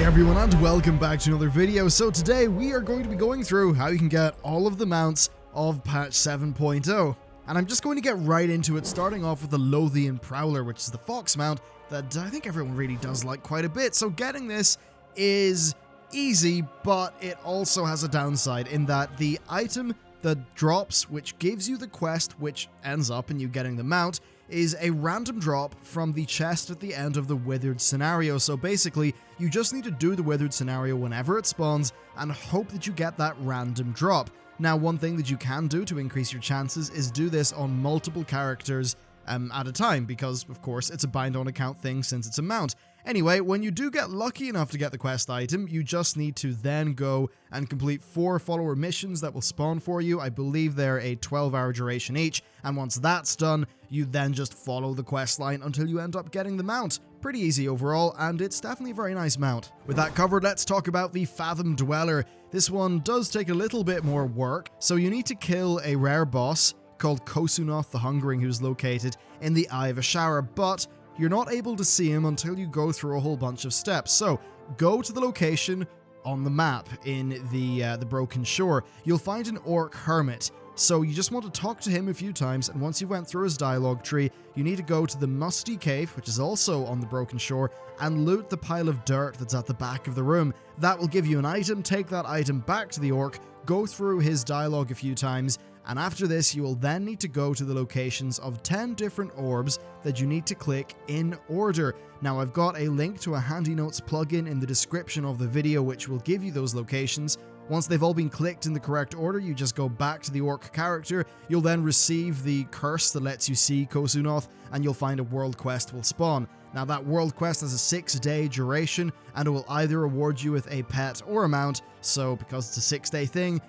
Hey everyone, and welcome back to another video. So today we are going to be going through how you can get all of the mounts of patch 7.0. And I'm just going to get right into it, starting off with the LLOTHIEN Prowler, which is the fox mount that I think everyone really does like quite a bit. So getting this is easy, but it also has a downside in that the item that drops, which gives you the quest, which ends up in you getting the mount, is a random drop from the chest at the end of the Withered scenario. So basically, you just need to do the Withered scenario whenever it spawns and hope that you get that random drop. Now, one thing that you can do to increase your chances is do this on multiple characters at a time, because of course it's a bind on account thing since it's a mount. Anyway, when you do get lucky enough to get the quest item, you just need to then go and complete 4 follower missions that will spawn for you. I believe they're a 12-hour duration each, and once that's done, you then just follow the quest line until you end up getting the mount. Pretty easy overall, and it's definitely a very nice mount. With that covered, let's talk about the FATHOM Dweller. This one does take a little bit more work, so you need to kill a rare boss called Kosunoth the Hungering, who's located in the Eye of a Shower, but you're not able to see him until you go through a whole bunch of steps. So go to the location on the map in the Broken Shore. You'll find an orc hermit. So you just want to talk to him a few times, and once you went through his dialogue tree, you need to go to the Musty Cave, which is also on the Broken Shore, and loot the pile of dirt that's at the back of the room. That will give you an item. Take that item back to the orc, go through his dialogue a few times, and after this you will then need to go to the locations of 10 different orbs that you need to click in order. Now, I've got a link to a Handy Notes plugin in the description of the video which will give you those locations. Once they've all been clicked in the correct order, you just go back to the orc character. You'll then receive the curse that lets you see Kosunoth, and you'll find a world quest will spawn. Now, that world quest has a 6-day duration, and it will either reward you with a pet or a mount. So because it's a 6-day thing,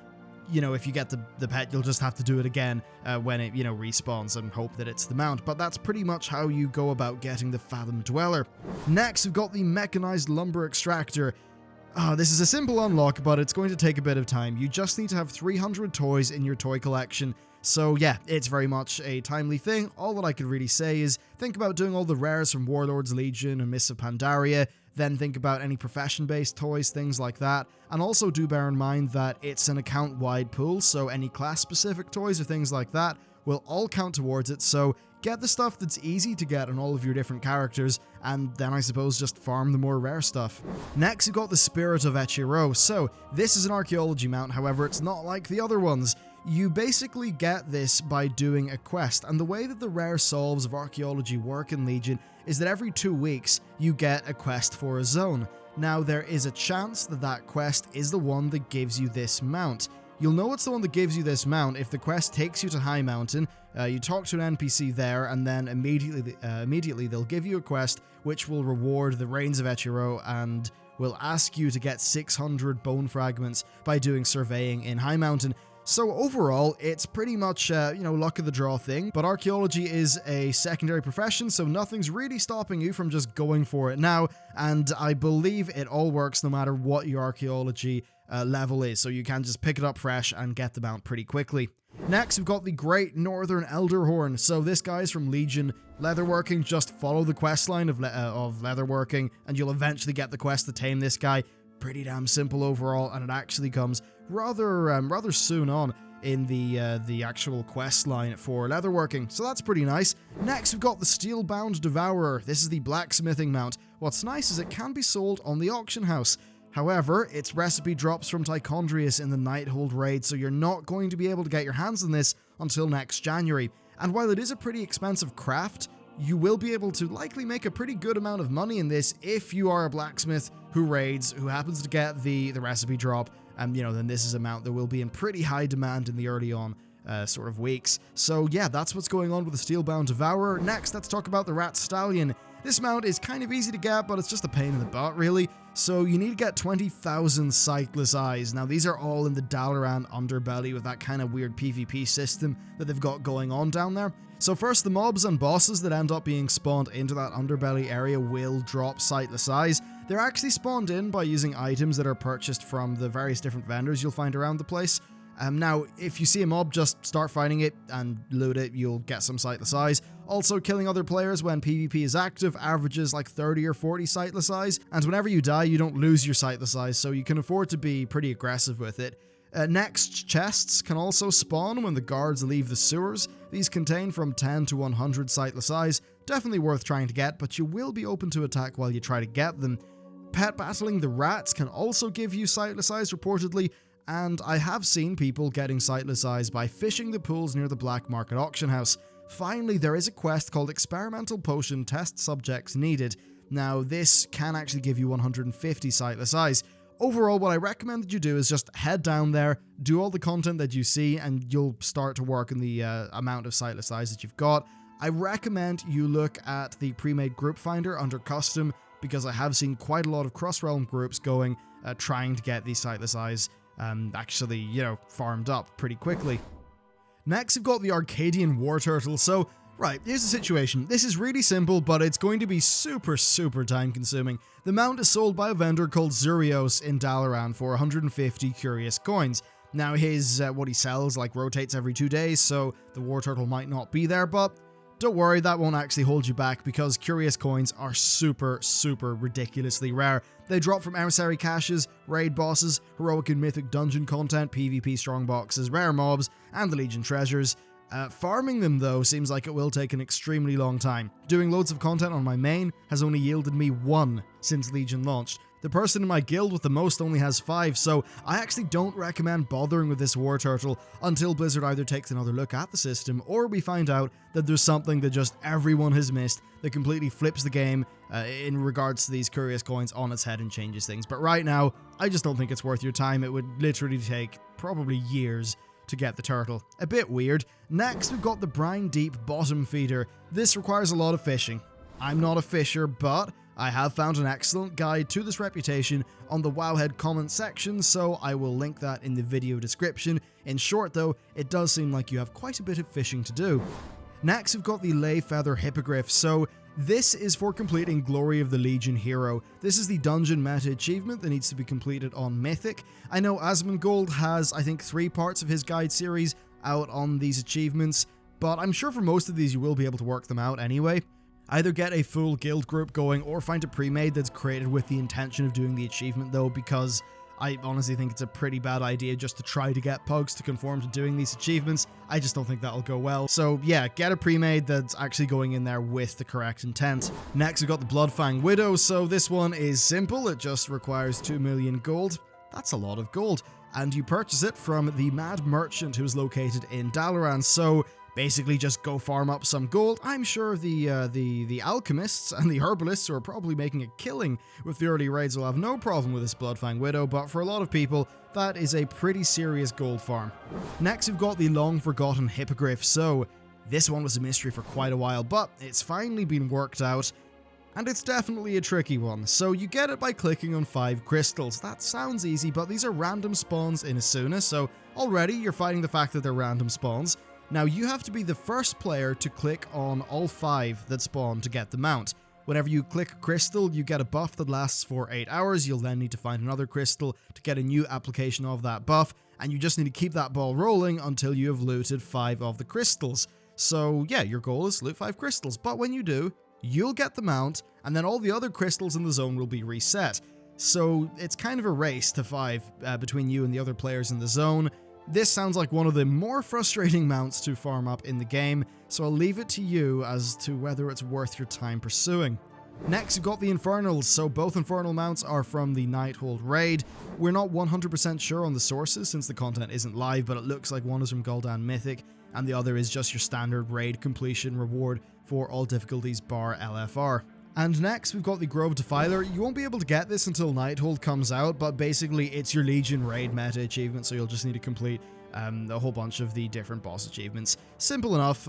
you know, if you get the pet, you'll just have to do it again when it, you know, respawns and hope that it's the mount. But that's pretty much how you go about getting the FATHOM Dweller. Next, we've got the Mechanized Lumber Extractor. This is a simple unlock, but it's going to take a bit of time. You just need to have 300 toys in your toy collection. So yeah, it's very much a timely thing. All that I could really say is think about doing all the rares from Warlord's Legion and Mists of Pandaria, then think about any profession-based toys, things like that. And also do bear in mind that it's an account-wide pool, so any class-specific toys or things like that will all count towards it. So get the stuff that's easy to get on all of your different characters, and then I suppose just farm the more rare stuff. Next, you've got the Spirit of ECHE'RO. So this is an archaeology mount, however, it's not like the other ones. You basically get this by doing a quest, and the way that the rare solves of archaeology work in Legion is that every 2 weeks you get a quest for a zone. Now, there is a chance that that quest is the one that gives you this mount. You'll know it's the one that gives you this mount if the quest takes you to High Mountain, you talk to an NPC there, and then immediately they'll give you a quest which will reward the Reigns of ECHE'RO and will ask you to get 600 bone fragments by doing surveying in High Mountain. So overall, it's pretty much, luck of the draw thing, but archaeology is a secondary profession, so nothing's really stopping you from just going for it now, and I believe it all works no matter what your archaeology level is, so you can just pick it up fresh and get the mount pretty quickly. Next, we've got the Great Northern Elderhorn. So this guy's from Legion. Leatherworking, just follow the quest line of leatherworking, and you'll eventually get the quest to tame this guy. Pretty damn simple overall, and it actually comes rather soon on in the actual quest line for leatherworking, so that's pretty nice. Next, we've got the STEELBOUND DEVOURER. This is the blacksmithing mount. What's nice is it can be sold on the auction house. However, its recipe drops from Tichondrius in the Nighthold raid, so you're not going to be able to get your hands on this until next January. And while it is a pretty expensive craft, you will be able to likely make a pretty good amount of money in this if you are a blacksmith who raids, who happens to get the recipe drop, and then this is a mount that will be in pretty high demand in the early on sort of weeks. So yeah, that's what's going on with the STEELBOUND Devourer. Next, let's talk about the RATSTALLION. This mount is kind of easy to get, but it's just a pain in the butt, really. So you need to get 20,000 sightless eyes. Now, these are all in the Dalaran underbelly with that kind of weird PvP system that they've got going on down there. So first, the mobs and bosses that end up being spawned into that underbelly area will drop sightless eyes. They're actually spawned in by using items that are purchased from the various different vendors you'll find around the place. Now, if you see a mob, just start fighting it and loot it, you'll get some sightless eyes. Also, killing other players when PvP is active averages like 30 or 40 sightless eyes, and whenever you die, you don't lose your sightless eyes, so you can afford to be pretty aggressive with it. Next, chests can also spawn when the guards leave the sewers. These contain from 10 to 100 sightless eyes, definitely worth trying to get, but you will be open to attack while you try to get them. Pet battling the rats can also give you sightless eyes reportedly, and I have seen people getting sightless eyes by fishing the pools near the black market auction house. Finally, there is a quest called Experimental Potion Test Subjects Needed. Now, this can actually give you 150 sightless eyes. Overall, what I recommend that you do is just head down there, do all the content that you see, and you'll start to work in the amount of sightless eyes that you've got. I recommend you look at the pre-made group finder under custom, because I have seen quite a lot of cross-realm groups going, trying to get these sightless eyes actually, farmed up pretty quickly. Next, we've got the Arcadian War Turtle. So, right, here's the situation. This is really simple, but it's going to be super time consuming. The mount is sold by a vendor called Zurios in Dalaran for 150 curious coins. Now, his what he sells rotates every 2 days, so the War Turtle might not be there, but don't worry, that won't actually hold you back because curious coins are super ridiculously rare. They drop from emissary caches, raid bosses, heroic and mythic dungeon content, PvP strong boxes, rare mobs, and the Legion treasures. Farming them though seems like it will take an extremely long time. Doing loads of content on my main has only yielded me 1 since Legion launched. The person in my guild with the most only has 5, so I actually don't recommend bothering with this War Turtle until Blizzard either takes another look at the system or we find out that there's something that just everyone has missed that completely flips the game in regards to these curious coins on its head and changes things. But right now, I just don't think it's worth your time. It would literally take probably years to get the turtle. A bit weird. Next, we've got the BRINEDEEP bottom feeder. This requires a lot of fishing. I'm not a fisher, but I have found an excellent guide to this reputation on the Wowhead comment section, so I will link that in the video description. In short though, it does seem like you have quite a bit of fishing to do. Next, we've got the LEY-FEATHER HIPPOGRYPH. So this is for completing Glory of the Legion Hero. This is the dungeon meta achievement that needs to be completed on Mythic. I know Asmongold has, I think, 3 parts of his guide series out on these achievements, but I'm sure for most of these you will be able to work them out anyway. Either get a full guild group going or find a pre-made that's created with the intention of doing the achievement though, because I honestly think it's a pretty bad idea just to try to get pugs to conform to doing these achievements. I just don't think that'll go well. So yeah, get a pre-made that's actually going in there with the correct intent. Next, we've got the BLOODFANG Widow. So this one is simple. It just requires 2 million gold. That's a lot of gold. And you purchase it from the Mad Merchant who's located in Dalaran. So basically just go farm up some gold. I'm sure the alchemists and the herbalists who are probably making a killing with the early raids will have no problem with this BLOODFANG Widow, but for a lot of people, that is a pretty serious gold farm. Next, we've got the long-forgotten Hippogryph. So this one was a mystery for quite a while, but it's finally been worked out, and it's definitely a tricky one. So you get it by clicking on 5 crystals. That sounds easy, but these are random spawns in Asuna, so already you're fighting the fact that they're random spawns. Now, you have to be the first player to click on all 5 that spawn to get the mount. Whenever you click a crystal, you get a buff that lasts for 8 hours. You'll then need to find another crystal to get a new application of that buff, and you just need to keep that ball rolling until you have looted 5 of the crystals. So yeah, your goal is to loot 5 crystals, but when you do, you'll get the mount, and then all the other crystals in the zone will be reset. So it's kind of a race to 5 between you and the other players in the zone. This sounds like one of the more frustrating mounts to farm up in the game, so I'll leave it to you as to whether it's worth your time pursuing. Next, we've got the Infernals. So both Infernal mounts are from the Nighthold raid. We're not 100% sure on the sources since the content isn't live, but it looks like one is from Gul'dan Mythic, and the other is just your standard raid completion reward for all difficulties bar LFR. And next, we've got the Grove Defiler. You won't be able to get this until Nighthold comes out, but basically it's your Legion raid meta achievement, so you'll just need to complete a whole bunch of the different boss achievements. Simple enough,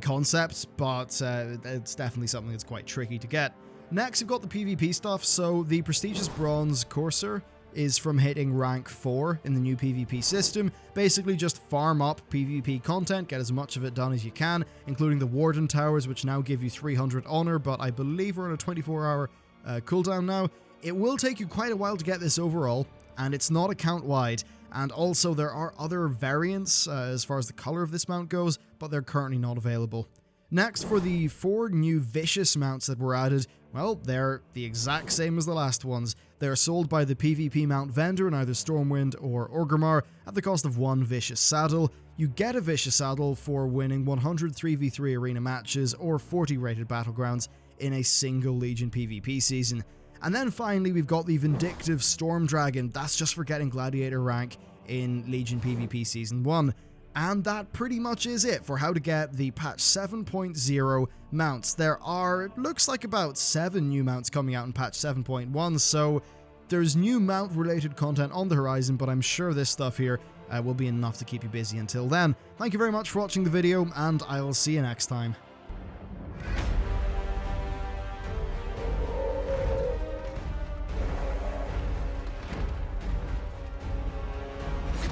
concept, but it's definitely something that's quite tricky to get. Next, we've got the PvP stuff. So the prestigious Bronze Courser is from hitting rank 4 in the new PvP system. Basically just farm up PvP content, get as much of it done as you can, including the Warden Towers, which now give you 300 honor, but I believe we're on a 24-hour cooldown now. It will take you quite a while to get this overall. and it's not account-wide. And also there are other variants as far as the color of this mount goes, but they're currently not available. Next, for the 4 new vicious mounts that were added, well, they're the exact same as the last ones. They're sold by the PvP mount vendor in either Stormwind or Orgrimmar at the cost of 1 vicious saddle. You get a vicious saddle for winning 100 3v3 arena matches or 40 rated battlegrounds in a single Legion PvP season. And then finally, we've got the Vindictive Storm Dragon. That's just for getting Gladiator rank in Legion PvP Season 1. And that pretty much is it for how to get the patch 7.0 mounts. There are, it looks like about 7 new mounts coming out in patch 7.1, so there's new mount related content on the horizon, but I'm sure this stuff here will be enough to keep you busy until then. Thank you very much for watching the video, and I will see you next time.